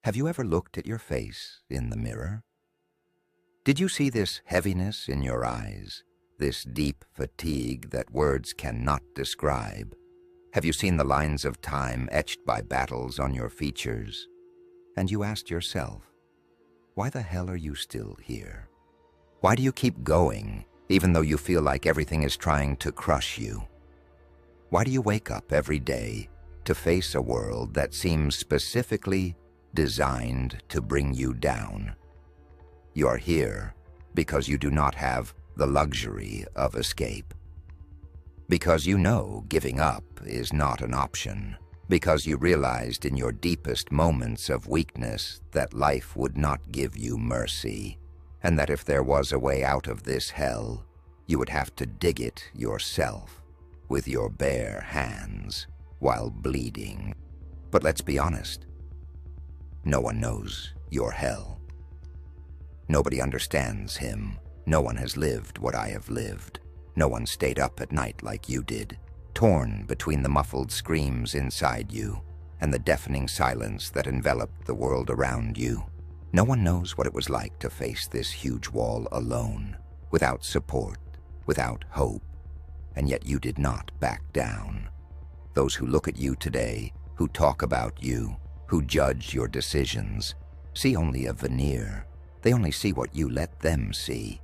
Have you ever looked at your face in the mirror? Did you see this heaviness in your eyes, this deep fatigue that words cannot describe? Have you seen the lines of time etched by battles on your features? And you asked yourself, why the hell are you still here? Why do you keep going, even though you feel like everything is trying to crush you? Why do you wake up every day to face a world that seems specifically designed to bring you down? You are here because you do not have the luxury of escape. Because you know giving up is not an option. Because you realized in your deepest moments of weakness that life would not give you mercy, and that if there was a way out of this hell, you would have to dig it yourself with your bare hands while bleeding. But let's be honest, no one knows your hell. Nobody understands him. No one has lived what I have lived. No one stayed up at night like you did, torn between the muffled screams inside you and the deafening silence that enveloped the world around you. No one knows what it was like to face this huge wall alone, without support, without hope, and yet you did not back down. Those who look at you today, who talk about you, who judge your decisions, see only a veneer. They only see what you let them see.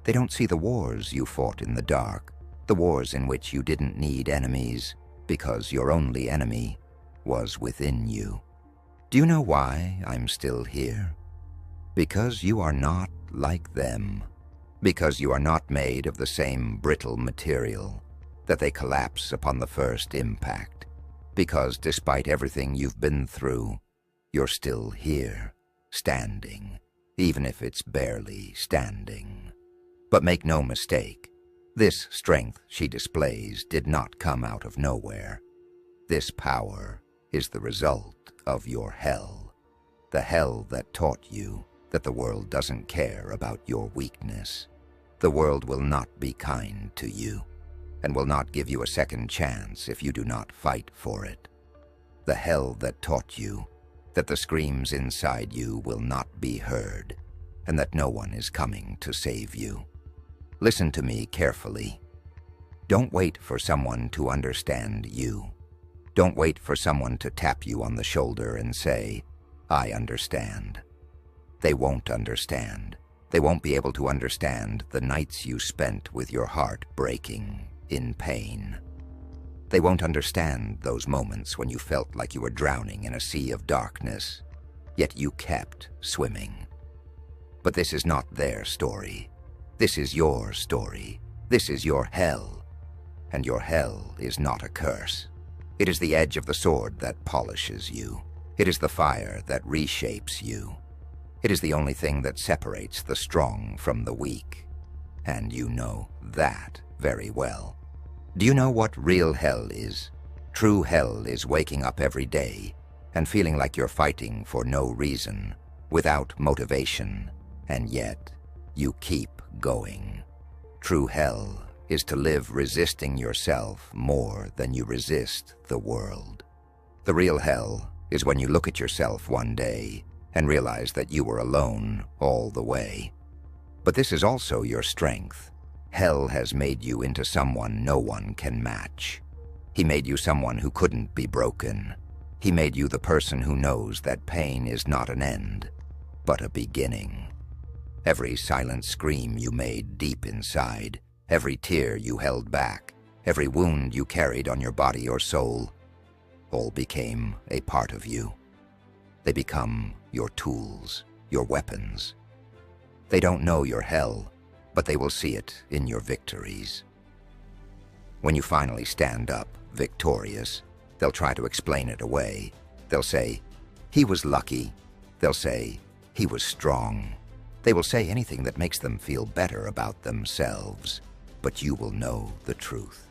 They don't see the wars you fought in the dark, the wars in which you didn't need enemies because your only enemy was within you. Do you know why I'm still here? Because you are not like them. Because you are not made of the same brittle material, that they collapse upon the first impact. Because despite everything you've been through, you're still here, standing, even if it's barely standing. But make no mistake, this strength she displays did not come out of nowhere. This power is the result of your hell, the hell that taught you that the world doesn't care about your weakness. The world will not be kind to you, and will not give you a second chance if you do not fight for it. The hell that taught you that the screams inside you will not be heard, and that no one is coming to save you. Listen to me carefully. Don't wait for someone to understand you. Don't wait for someone to tap you on the shoulder and say, I understand. They won't understand. They won't be able to understand the nights you spent with your heart breaking in pain. They won't understand those moments when you felt like you were drowning in a sea of darkness, yet you kept swimming. But this is not their story. This is your story. This is your hell. And your hell is not a curse. It is the edge of the sword that polishes you. It is the fire that reshapes you. It is the only thing that separates the strong from the weak. And you know that very well. Do you know what real hell is? True hell is waking up every day and feeling like you're fighting for no reason, without motivation, and yet you keep going. True hell is to live resisting yourself more than you resist the world. The real hell is when you look at yourself one day and realize that you were alone all the way. But this is also your strength. Hell has made you into someone no one can match. He made you someone who couldn't be broken. He made you the person who knows that pain is not an end, but a beginning. Every silent scream you made deep inside, every tear you held back, every wound you carried on your body or soul, all became a part of you. They become your tools, your weapons. They don't know your hell, but they will see it in your victories. When you finally stand up, victorious, they'll try to explain it away. They'll say, he was lucky. They'll say, he was strong. They will say anything that makes them feel better about themselves. But you will know the truth.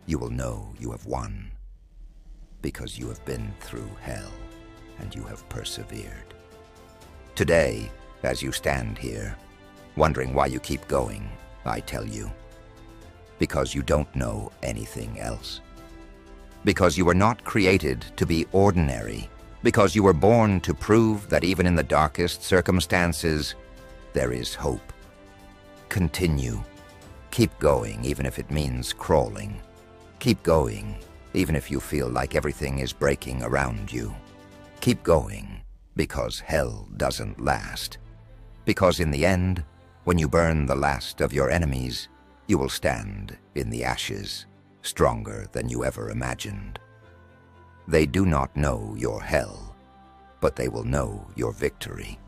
You will know you have won. Because you have been through hell, and you have persevered. Today, as you stand here, wondering why you keep going, I tell you, because you don't know anything else. Because you were not created to be ordinary. Because you were born to prove that even in the darkest circumstances, there is hope. Continue. Keep going, even if it means crawling. Keep going, even if you feel like everything is breaking around you. Keep going, because hell doesn't last. Because in the end, when you burn the last of your enemies, you will stand in the ashes, stronger than you ever imagined. They do not know your hell, but they will know your victory.